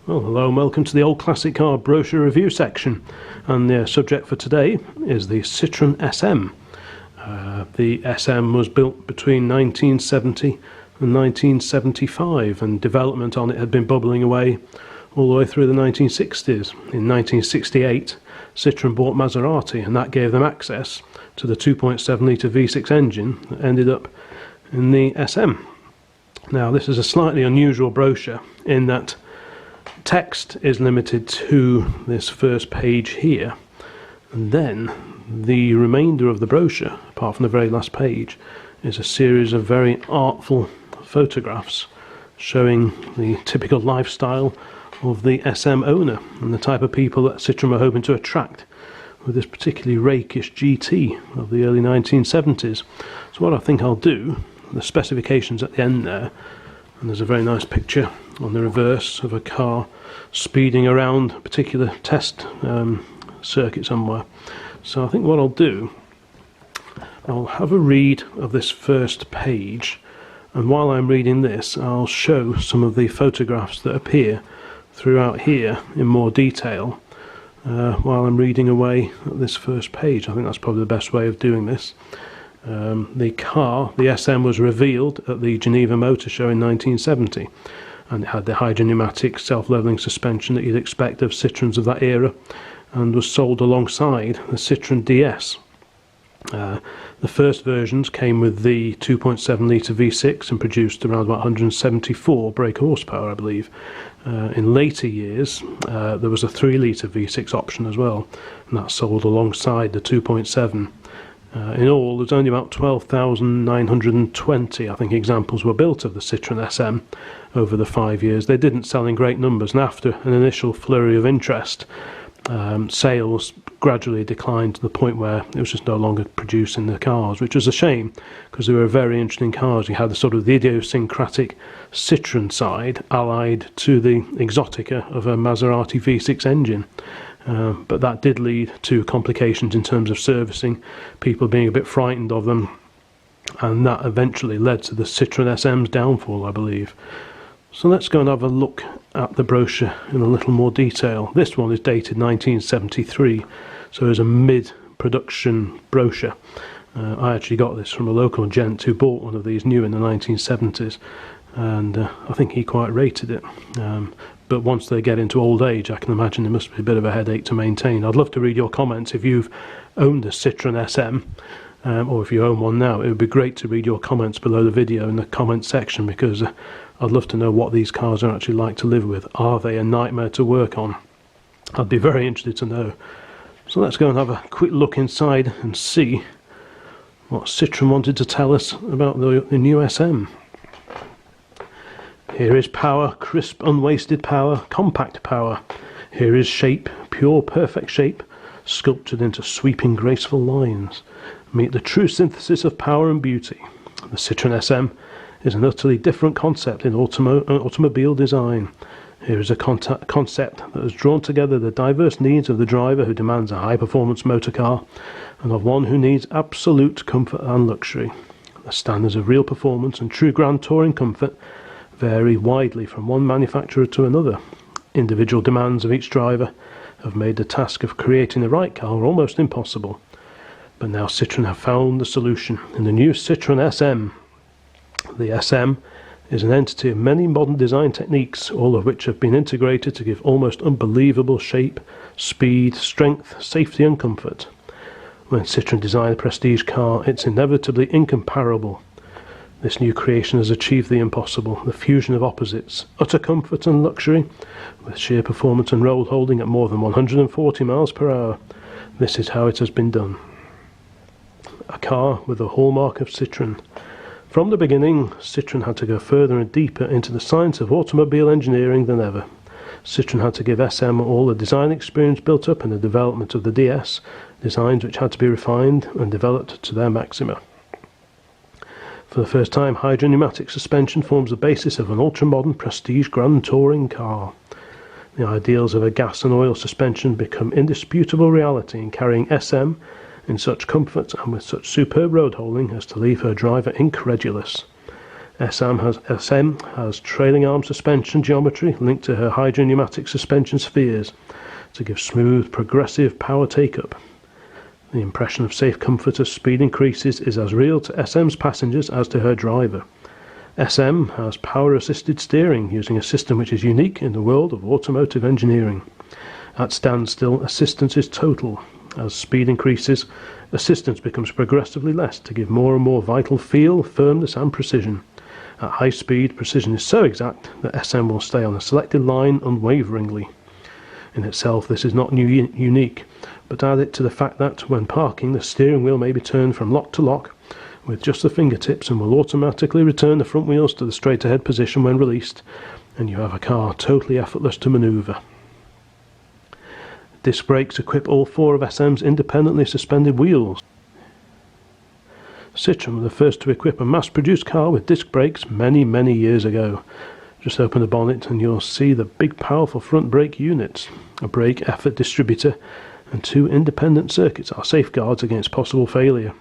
Well, hello and welcome to the old classic car brochure review section, and the subject for today is the Citroen SM. The SM was built between 1970 and 1975, and development on it had been bubbling away all the way through the 1960s. In 1968 Citroen bought Maserati, and that gave them access to the 2.7 litre V6 engine that ended up in the SM. Now this is a slightly unusual brochure in that text is limited to this first page here, and then the remainder of the brochure, apart from the very last page, is a series of very artful photographs showing the typical lifestyle of the SM owner and the type of people that Citroen were hoping to attract with this particularly rakish GT of the early 1970s. So what I think I'll do, the specifications at the end there, and there's a very nice picture on the reverse of a car speeding around a particular test circuit somewhere. So I think what I'll do, I'll have a read of this first page, and while I'm reading this I'll show some of the photographs that appear throughout here in more detail while I'm reading away at this first page. I think that's probably the best way of doing this. The car, the SM, was revealed at the Geneva Motor Show in 1970, and it had the hydropneumatic self-leveling suspension that you'd expect of Citroens of that era, and was sold alongside the Citroen DS. The first versions came with the 2.7 litre V6 and produced around about 174 brake horsepower, I believe. In later years there was a 3 litre V6 option as well, and that sold alongside the 2.7. In all, there's only about 12,920, I think, examples were built of the Citroen SM over the 5 years. They didn't sell in great numbers, and after an initial flurry of interest, sales gradually declined to the point where it was just no longer producing the cars, which was a shame, because they were very interesting cars. You had the sort of the idiosyncratic Citroen side allied to the exotica of a Maserati V6 engine. But that did lead to complications in terms of servicing, people being a bit frightened of them, and that eventually led to the Citroen SM's downfall, I believe. So let's go and have a look at the brochure in a little more detail. This one is dated 1973, so it's a mid-production brochure. I actually got this from a local gent who bought one of these new in the 1970s, and I think he quite rated it. But once they get into old age, I can imagine it must be a bit of a headache to maintain. I'd love to read your comments if you've owned a Citroen SM, or if you own one now. It would be great to read your comments below the video in the comments section, because I'd love to know what these cars are actually like to live with. Are they a nightmare to work on? I'd be very interested to know. So let's go and have a quick look inside and see what Citroen wanted to tell us about the new SM. Here is power, crisp, unwasted power, compact power. Here is shape, pure, perfect shape, sculptured into sweeping, graceful lines. Meet the true synthesis of power and beauty. The Citroen SM is an utterly different concept in automobile design. Here is a concept that has drawn together the diverse needs of the driver who demands a high-performance motor car, and of one who needs absolute comfort and luxury. The standards of real performance and true grand touring comfort vary widely from one manufacturer to another. Individual demands of each driver have made the task of creating the right car almost impossible. But now Citroen have found the solution in the new Citroen SM. The SM is an entity of many modern design techniques, all of which have been integrated to give almost unbelievable shape, speed, strength, safety and comfort. When Citroen designed a prestige car, it's inevitably incomparable. This new creation has achieved the impossible, the fusion of opposites, utter comfort and luxury, with sheer performance and road holding at more than 140 miles per hour. This is how it has been done. A car with the hallmark of Citroen. From the beginning, Citroen had to go further and deeper into the science of automobile engineering than ever. Citroen had to give SM all the design experience built up in the development of the DS, designs which had to be refined and developed to their maxima. For the first time, hydropneumatic suspension forms the basis of an ultra-modern prestige grand touring car. The ideals of a gas and oil suspension become indisputable reality in carrying SM in such comfort and with such superb road holding as to leave her driver incredulous. SM has trailing arm suspension geometry linked to her hydropneumatic suspension spheres to give smooth, progressive power take-up. The impression of safe comfort as speed increases is as real to SM's passengers as to her driver. SM has power-assisted steering using a system which is unique in the world of automotive engineering. At standstill, assistance is total. As speed increases, assistance becomes progressively less to give more and more vital feel, firmness and precision. At high speed, precision is so exact that SM will stay on a selected line unwaveringly. In itself, this is not unique, but add it to the fact that, when parking, the steering wheel may be turned from lock to lock with just the fingertips and will automatically return the front wheels to the straight-ahead position when released, and you have a car totally effortless to manoeuvre. Disc brakes equip all 4 of SM's independently suspended wheels. Citroen were the first to equip a mass-produced car with disc brakes many years ago. Just open the bonnet and you'll see the big powerful front brake units. A brake effort distributor and 2 independent circuits are safeguards against possible failure.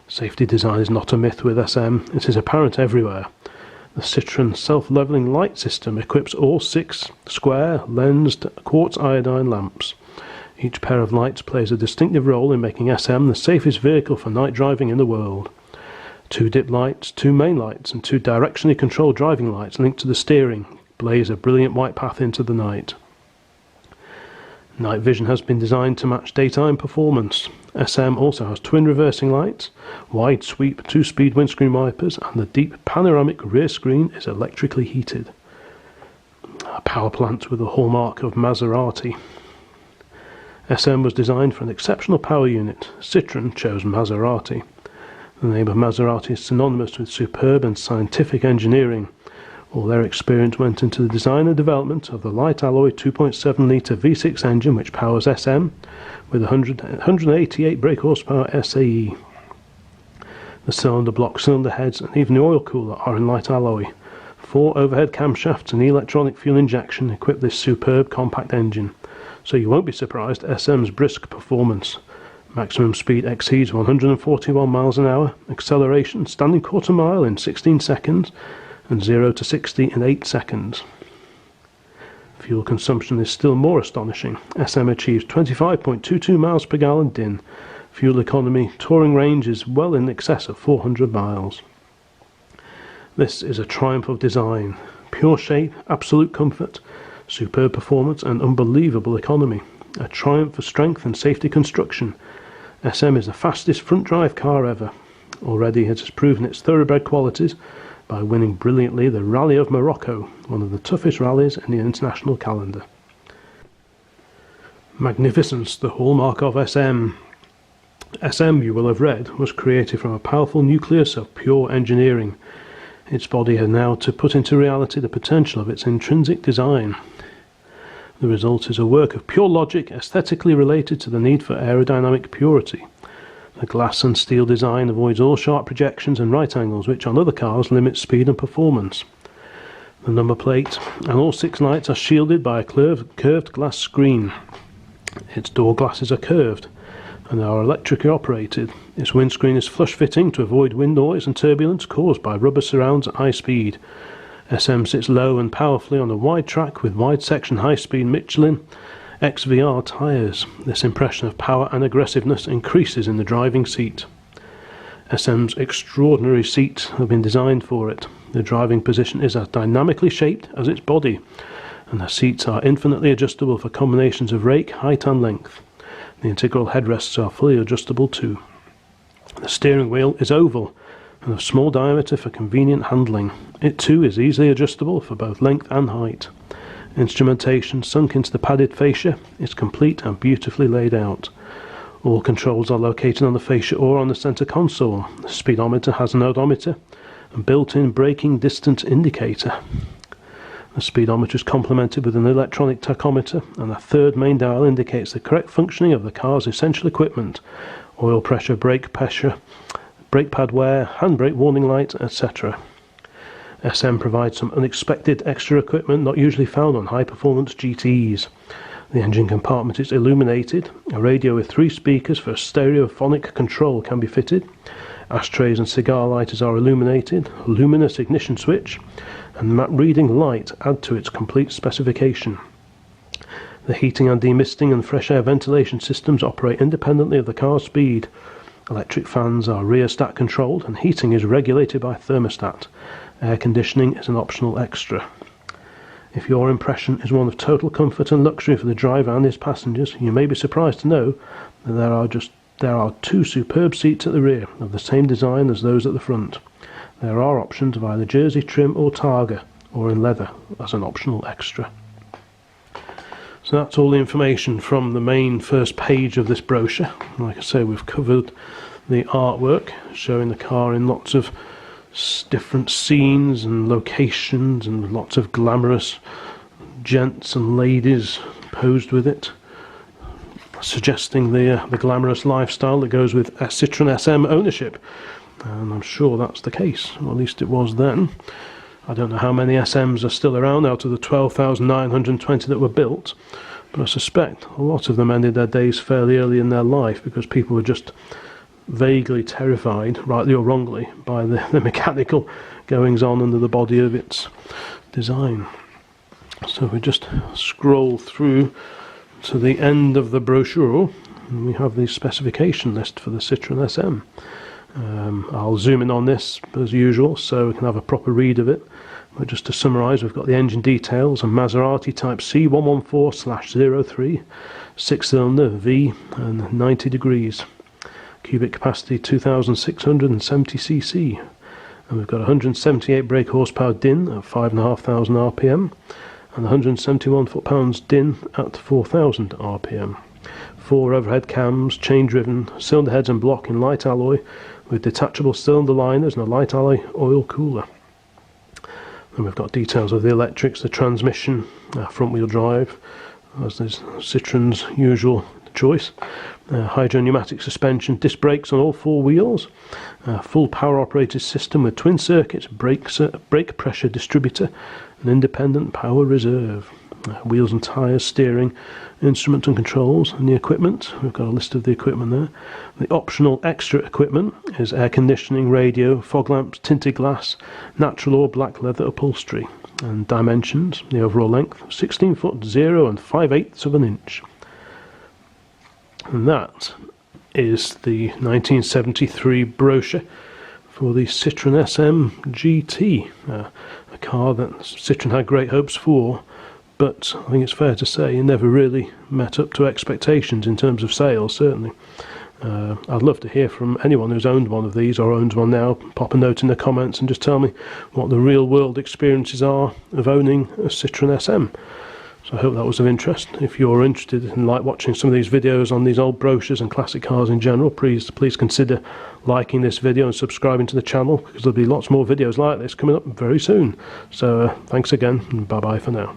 Safety design is not a myth with SM, it is apparent everywhere. The Citroen self-leveling light system equips all 6 square, lensed quartz iodine lamps. Each pair of lights plays a distinctive role in making SM the safest vehicle for night driving in the world. 2 dip lights, 2 main lights and 2 directionally controlled driving lights linked to the steering blaze a brilliant white path into the night. Night vision has been designed to match daytime performance. SM also has twin reversing lights, wide sweep 2-speed windscreen wipers, and the deep panoramic rear screen is electrically heated. A power plant with the hallmark of Maserati. SM was designed for an exceptional power unit. Citroen chose Maserati. The name of Maserati is synonymous with superb and scientific engineering. All their experience went into the design and development of the light alloy 2.7 litre V6 engine which powers SM with 188 brake horsepower SAE. The cylinder block, cylinder heads and even the oil cooler are in light alloy. 4 overhead camshafts and electronic fuel injection equip this superb compact engine, so you won't be surprised at SM's brisk performance. Maximum speed exceeds 141 miles an hour, acceleration standing quarter mile in 16 seconds, and 0 to 60 in 8 seconds. Fuel consumption is still more astonishing. SM achieves 25.22 miles per gallon din. Fuel economy touring range is well in excess of 400 miles. This is a triumph of design. Pure shape, absolute comfort, superb performance and unbelievable economy. A triumph for strength and safety construction. SM is the fastest front drive car ever. Already it has proven its thoroughbred qualities by winning brilliantly the Rally of Morocco, one of the toughest rallies in the international calendar. Magnificence, the hallmark of SM. SM, you will have read, was created from a powerful nucleus of pure engineering. Its body had now to put into reality the potential of its intrinsic design. The result is a work of pure logic, aesthetically related to the need for aerodynamic purity. The glass and steel design avoids all sharp projections and right angles which on other cars limit speed and performance. The number plate and all 6 lights are shielded by a curved glass screen. Its door glasses are curved and are electrically operated. Its windscreen is flush fitting to avoid wind noise and turbulence caused by rubber surrounds at high speed. SM sits low and powerfully on a wide track with wide section high speed Michelin XVR tyres. This impression of power and aggressiveness increases in the driving seat. SM's extraordinary seats have been designed for it. The driving position is as dynamically shaped as its body, and the seats are infinitely adjustable for combinations of rake, height and length. The integral headrests are fully adjustable too. The steering wheel is oval and of small diameter for convenient handling. It too is easily adjustable for both length and height. Instrumentation sunk into the padded fascia is complete and beautifully laid out. All controls are located on the fascia or on the centre console. The speedometer has an odometer and built-in braking distance indicator. The speedometer is complemented with an electronic tachometer, and a 3rd main dial indicates the correct functioning of the car's essential equipment: oil pressure, brake pad wear, handbrake warning light, etc. SM provides some unexpected extra equipment not usually found on high-performance GTs. The engine compartment is illuminated, a radio with 3 speakers for stereophonic control can be fitted, Ashtrays and cigar lighters are illuminated. Luminous ignition switch and map reading light add to its complete specification. The heating and demisting and fresh air ventilation systems operate independently of the car's speed. Electric fans are rheostat controlled and heating is regulated by thermostat. Air conditioning is an optional extra. If your impression is one of total comfort and luxury for the driver and his passengers, you may be surprised to know that there are two superb seats at the rear of the same design as those at the front. There are options of either jersey trim or targa, or in leather as an optional extra. So that's all the information from the main first page of this brochure. Like I say, we've covered the artwork showing the car in lots of different scenes and locations, and lots of glamorous gents and ladies posed with it, suggesting the glamorous lifestyle that goes with a Citroen SM ownership. And I'm sure that's the case, or at least it was then. I don't know how many SMs are still around out of the 12,920 that were built, but I suspect a lot of them ended their days fairly early in their life because people were just vaguely terrified, rightly or wrongly, by the mechanical goings-on under the body of its design. So we just scroll through to the end of the brochure, and we have the specification list for the Citroen SM. I'll zoom in on this as usual so we can have a proper read of it. But just to summarise, we've got the engine details: a Maserati Type C114/03, 6-cylinder V and 90 degrees. Cubic capacity 2,670 cc. And we've got 178 brake horsepower din at 5,500 RPM and 171 foot-pounds din at 4,000 RPM. 4 overhead cams, chain-driven, cylinder heads and block in light alloy with detachable cylinder liners and a light alloy oil cooler. And we've got details of the electrics, the transmission, front-wheel drive, as is Citroen's usual choice. Hydro pneumatic suspension, disc brakes on all 4 wheels. Full power operated system with twin circuits, brake pressure distributor, and independent power reserve. Wheels and tyres, steering, instrument and controls, and the equipment. We've got a list of the equipment there. The optional extra equipment is air conditioning, radio, fog lamps, tinted glass, natural or black leather upholstery. And dimensions: the overall length 16 foot 0 and 5/8 of an inch. And that is the 1973 brochure for the Citroen SM GT, a car that Citroen had great hopes for, but I think it's fair to say it never really met up to expectations in terms of sales, certainly. I'd love to hear from anyone who's owned one of these or owns one now. Pop a note in the comments and just tell me what the real world experiences are of owning a Citroen SM. So I hope that was of interest. If you're interested in watching some of these videos on these old brochures and classic cars in general, please consider liking this video and subscribing to the channel, because there'll be lots more videos like this coming up very soon. So thanks again, and bye bye for now.